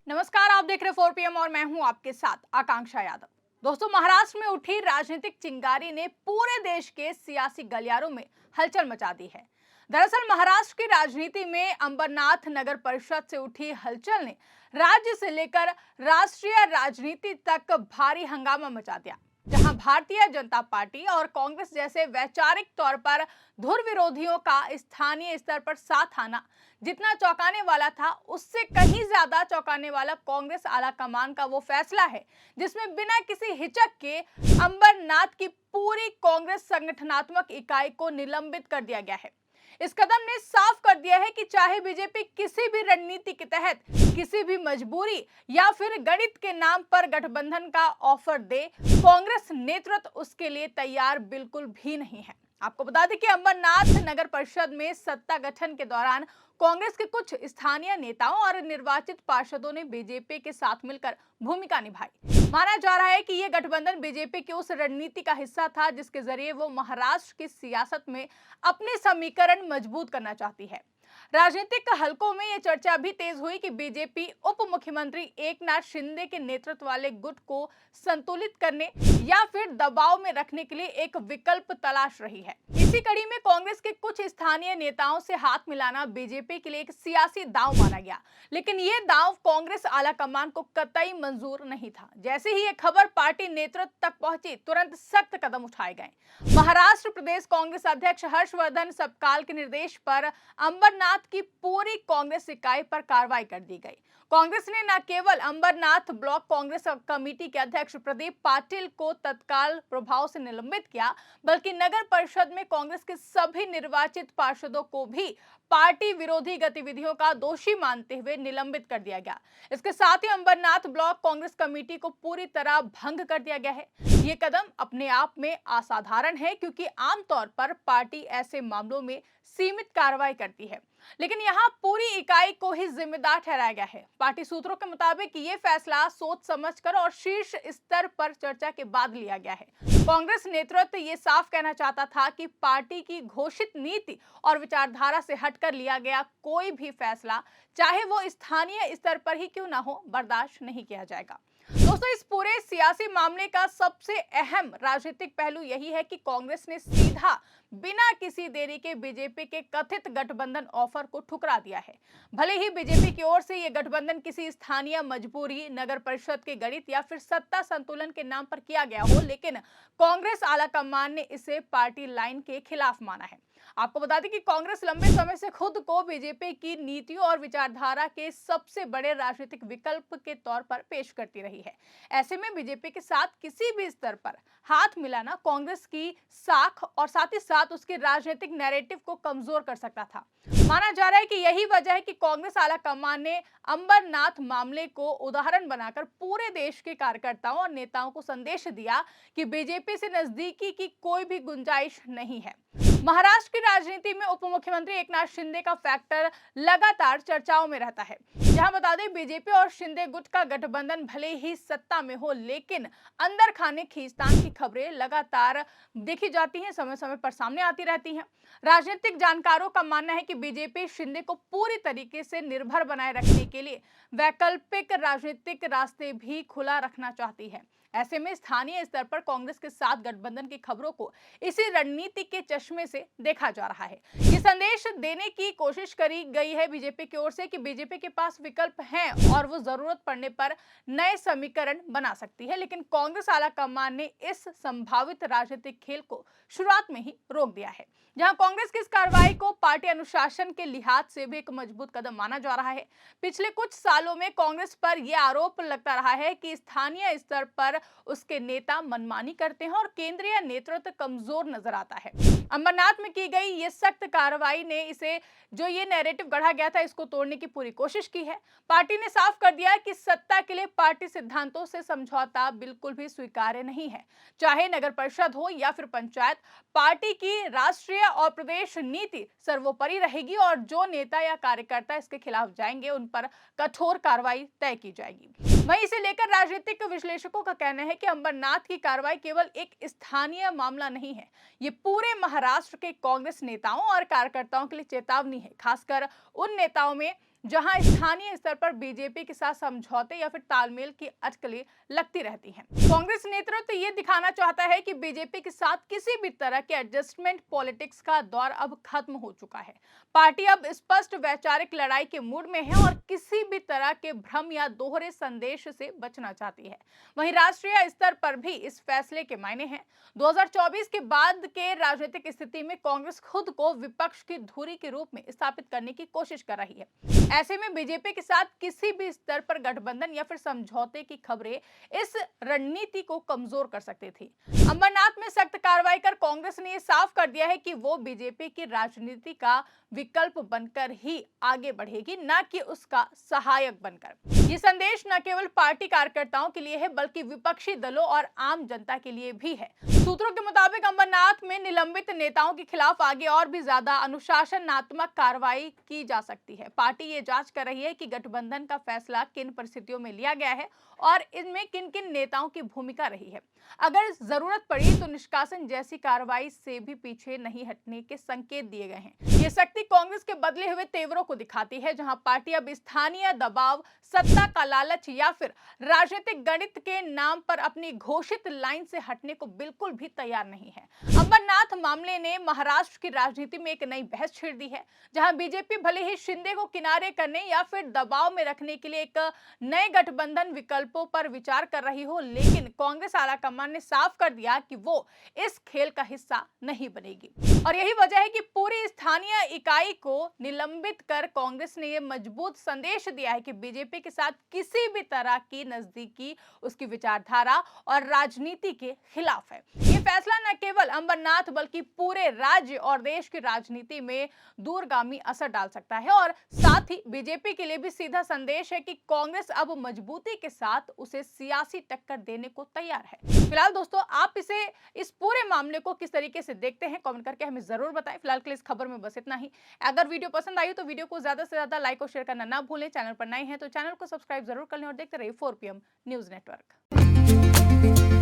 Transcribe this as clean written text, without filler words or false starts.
नमस्कार, आप देख रहे 4 पीएम और मैं हूं आपके साथ आकांक्षा यादव। दोस्तों, महाराष्ट्र में उठी राजनीतिक चिंगारी ने पूरे देश के सियासी गलियारों में हलचल मचा दी है। दरअसल महाराष्ट्र की राजनीति में अंबरनाथ नगर परिषद से उठी हलचल ने राज्य से लेकर राष्ट्रीय राजनीति तक भारी हंगामा मचा दिया, जहां भारतीय जनता पार्टी और कांग्रेस जैसे वैचारिक तौर पर धुर विरोधियों का स्थानीय स्तर पर साथ आना जितना चौंकाने वाला था, उससे कहीं ज्यादा चौंकाने वाला कांग्रेस आला कमान का वो फैसला है जिसमें बिना किसी हिचक के अंबरनाथ की पूरी कांग्रेस संगठनात्मक इकाई को निलंबित कर दिया गया है। इस कदम ने साफ कर दिया है कि चाहे बीजेपी किसी भी रणनीति के तहत, किसी भी मजबूरी या फिर गणित के नाम पर गठबंधन का ऑफर दे, कांग्रेस नेतृत्व उसके लिए तैयार बिल्कुल भी नहीं है। आपको बता दें कि अंबरनाथ नगर परिषद में सत्ता गठन के दौरान कांग्रेस के कुछ स्थानीय नेताओं और निर्वाचित पार्षदों ने बीजेपी के साथ मिलकर भूमिका निभाई। माना जा रहा है कि यह गठबंधन बीजेपी की उस रणनीति का हिस्सा था जिसके जरिए वो महाराष्ट्र की सियासत में अपने समीकरण मजबूत करना चाहती है। राजनीतिक हलकों में यह चर्चा भी तेज हुई कि बीजेपी उप मुख्यमंत्री एकनाथ शिंदे के नेतृत्व वाले गुट को संतुलित करने या फिर दबाव में रखने के लिए एक विकल्प तलाश रही है। इसी कड़ी में कांग्रेस के कुछ स्थानीय नेताओं से हाथ मिलाना बीजेपी के लिए एक सियासी दांव माना गया, लेकिन यह दांव कांग्रेस आलाकमान को कतई मंजूर नहीं था। जैसे ही यह खबर पार्टी नेतृत्व तक पहुंची, तुरंत सख्त कदम उठाए गए। महाराष्ट्र प्रदेश कांग्रेस अध्यक्ष हर्षवर्धन सपकाल के निर्देश पर अंबरनाथ की पूरी कांग्रेस इकाई पर कार्रवाई कर दी गई। कांग्रेस ने न केवल अंबरनाथ ब्लॉक कांग्रेस कमेटी के अध्यक्ष प्रदीप पाटिल को तत्काल प्रभाव से निलंबित किया, बल्कि नगर परिषद में कांग्रेस के सभी निर्वाचित पार्षदों को भी पार्टी विरोधी गतिविधियों का दोषी मानते हुए निलंबित कर दिया गया। इसके साथ ही अंबरनाथ ब्लॉक कांग्रेस कमेटी को पूरी तरह भंग कर दिया गया है। ये कदम अपने आप में असाधारण है, क्योंकि आमतौर पर पार्टी ऐसे मामलों में सीमित कार्रवाई करती है, लेकिन यहाँ पूरी इकाई को ही जिम्मेदार ठहराया गया है। पार्टी सूत्रों के मुताबिक ये फैसला सोच समझकर और शीर्ष स्तर पर चर्चा के बाद लिया गया है। कांग्रेस नेतृत्व ये साफ कहना चाहता था कि पार्टी की घोषित नीति और विचारधारा से हटकर लिया गया कोई भी फैसला, चाहे वो स्थानीय स्तर पर ही क्यों ना हो, बर्दाश्त नहीं किया जाएगा। दोस्तों, इस पूरे सियासी मामले का सबसे अहम राजनीतिक पहलू यही है कि कांग्रेस ने सीधा बिना किसी देरी के बीजेपी के कथित गठबंधन ऑफर को ठुकरा दिया है। भले ही बीजेपी की ओर से यह गठबंधन किसी स्थानीय मजबूरी, नगर परिषद के गणित या फिर सत्ता संतुलन के नाम पर किया गया हो, लेकिन कांग्रेस आलाकमान ने इसे पार्टी लाइन के खिलाफ माना है। आपको बता दें कि कांग्रेस लंबे समय से खुद को बीजेपी की नीतियों और विचारधारा के सबसे बड़े राजनीतिक विकल्प के तौर पर पेश करती रही है। ऐसे में बीजेपी के साथ किसी भी स्तर पर हाथ मिलाना कांग्रेस की साख और साथ ही साथ उसके राजनीतिक नैरेटिव को कमजोर कर सकता था। माना जा रहा है कि यही वजह है कि कांग्रेस आलाकमान ने अंबरनाथ मामले को उदाहरण बनाकर पूरे देश के कार्यकर्ताओं और नेताओं को संदेश दिया कि बीजेपी से नजदीकी की कोई भी गुंजाइश नहीं है। महाराष्ट्र की राजनीति में उप मुख्यमंत्री एकनाथ शिंदे का फैक्टर लगातार चर्चाओं में रहता है। जहां बता दें, बीजेपी और शिंदे गुट का गठबंधन भले ही सत्ता में हो, लेकिन अंदर खाने खींचतान की खबरें लगातार देखी जाती हैं, समय समय पर सामने आती रहती हैं। राजनीतिक जानकारों का मानना है कि बीजेपी शिंदे को पूरी तरीके से निर्भर बनाए रखने के लिए वैकल्पिक राजनीतिक रास्ते भी खुला रखना चाहती है। ऐसे में स्थानीय स्तर पर कांग्रेस के साथ गठबंधन की खबरों को इसी रणनीति के चश्मे से देखा जा रहा है। ये संदेश देने की कोशिश करी गई है बीजेपी की ओर से कि बीजेपी के पास विकल्प हैं और वो जरूरत पड़ने पर नए समीकरण बना सकती है, लेकिन कांग्रेस आलाकमान ने इस संभावित राजनीतिक खेल को शुरुआत में ही रोक दिया है। जहां कांग्रेस की इस कार्रवाई को पार्टी अनुशासन के लिहाज से भी एक मजबूत कदम माना जा रहा है। पिछले कुछ सालों में कांग्रेस पर यह आरोप लगता रहा है कि स्थानीय स्तर पर उसके नेता मनमानी करते हैं और केंद्रीय नेतृत्व कमजोर नजर आता है। अंबरनाथ में की गई ये सख्त कार्रवाई ने इसे जो ये नैरेटिव गढ़ा गया था, इसको तोड़ने की पूरी कोशिश की है। पार्टी ने साफ कर दिया कि सत्ता के लिए पार्टी सिद्धांतों से समझौता बिल्कुल भी स्वीकार्य नहीं है। चाहे नगर परिषद हो या फिर पंचायत, पार्टी की राष्ट्रीय और प्रदेश नीति सर्वोपरि रहेगी और जो नेता या कार्यकर्ता इसके खिलाफ जाएंगे, उन पर कठोर कार्रवाई तय की जाएगी। वहीं इसे लेकर राजनीतिक विश्लेषकों का कहना है कि अंबरनाथ की कार्रवाई केवल एक स्थानीय मामला नहीं है, ये पूरे महाराष्ट्र के कांग्रेस नेताओं और कार्यकर्ताओं के लिए चेतावनी है, खासकर उन नेताओं में जहां स्थानीय स्तर पर बीजेपी के साथ समझौते या फिर तालमेल की अटकलें लगती रहती हैं। कांग्रेस नेतृत्व ये दिखाना चाहता है कि बीजेपी के साथ किसी भी तरह के एडजस्टमेंट पॉलिटिक्स का दौर अब खत्म हो चुका है। पार्टी अब स्पष्ट वैचारिक लड़ाई के मूड में है और किसी भी तरह के भ्रम या दोहरे संदेश से बचना चाहती है। वहीं राष्ट्रीय स्तर पर भी इस फैसले के मायने हैं। 2024 के बाद के राजनीतिक स्थिति में कांग्रेस खुद को विपक्ष की धुरी के रूप में स्थापित करने की कोशिश कर रही है। ऐसे में बीजेपी के साथ किसी भी स्तर पर गठबंधन या फिर समझौते की खबरें इस रणनीति को कमजोर कर सकती थी। अंबरनाथ में सख्त कार्रवाई कर कांग्रेस ने यह साफ कर दिया है कि वो बीजेपी की राजनीति का विकल्प बनकर ही आगे बढ़ेगी, न कि उसका सहायक बनकर। ये संदेश न केवल पार्टी कार्यकर्ताओं के लिए है बल्कि विपक्षी दलों और आम जनता के लिए भी है। सूत्रों के मुताबिक अंबरनाथ में निलंबित नेताओं के खिलाफ आगे और भी ज्यादा अनुशासनात्मक कार्रवाई की जा सकती है। पार्टी ये जांच कर रही है कि गठबंधन का फैसला किन परिस्थितियों में लिया गया है और इनमें किन किन नेताओं की भूमिका रही है। अगर जरूरत पड़ी तो निष्कासन जैसी कार्रवाई से भी पीछे नहीं हटने के संकेत दिए गए हैं। ये शक्ति कांग्रेस के बदले हुए तेवरों को दिखाती है, जहां पार्टी अब स्थानीय दबाव, सत्ता का लालच या फिर राजनीतिक गणित के नाम पर अपनी घोषित लाइन से हटने को बिल्कुल भी तैयार नहीं है। अंबरनाथ मामले ने महाराष्ट्र की राजनीति में एक नई बहस छेड़ दी है, जहां बीजेपी भले ही शिंदे को किनारे करने या फिर दबाव में रखने के लिए एक नए गठबंधन विकल्पों पर विचार कर रही हो, लेकिन कांग्रेस आलाकमान ने साफ कर दिया कि वो इस खेल का हिस्सा नहीं बनेगी। और यही वजह है कि पूरी स्थानीय इकाई को निलंबित कर कांग्रेस ने यह मजबूत संदेश दिया है कि बीजेपी के साथ किसी भी तरह की नजदीकी उसकी विचारधारा और राजनीति के खिलाफ है। ये फैसला न केवल अंबरनाथ बल्कि पूरे राज्य और देश की राजनीति में दूरगामी असर डाल सकता है और साथ ही बीजेपी के लिए भी सीधा संदेश है कि कांग्रेस अब मजबूती के साथ उसे सियासी टक्कर देने को तैयार है। फिलहाल दोस्तों, आप इस पूरे मामले को किस तरीके से देखते हैं, कमेंट करके हमें जरूर बताएं। फिलहाल के लिए इस खबर में बस इतना ही। अगर वीडियो पसंद आई तो वीडियो को ज्यादा से ज्यादा लाइक और शेयर करना ना भूलें। चैनल पर नए हैं तो चैनल को सब्सक्राइब जरूर कर लें और देखते रहिए 4 PM न्यूज नेटवर्क।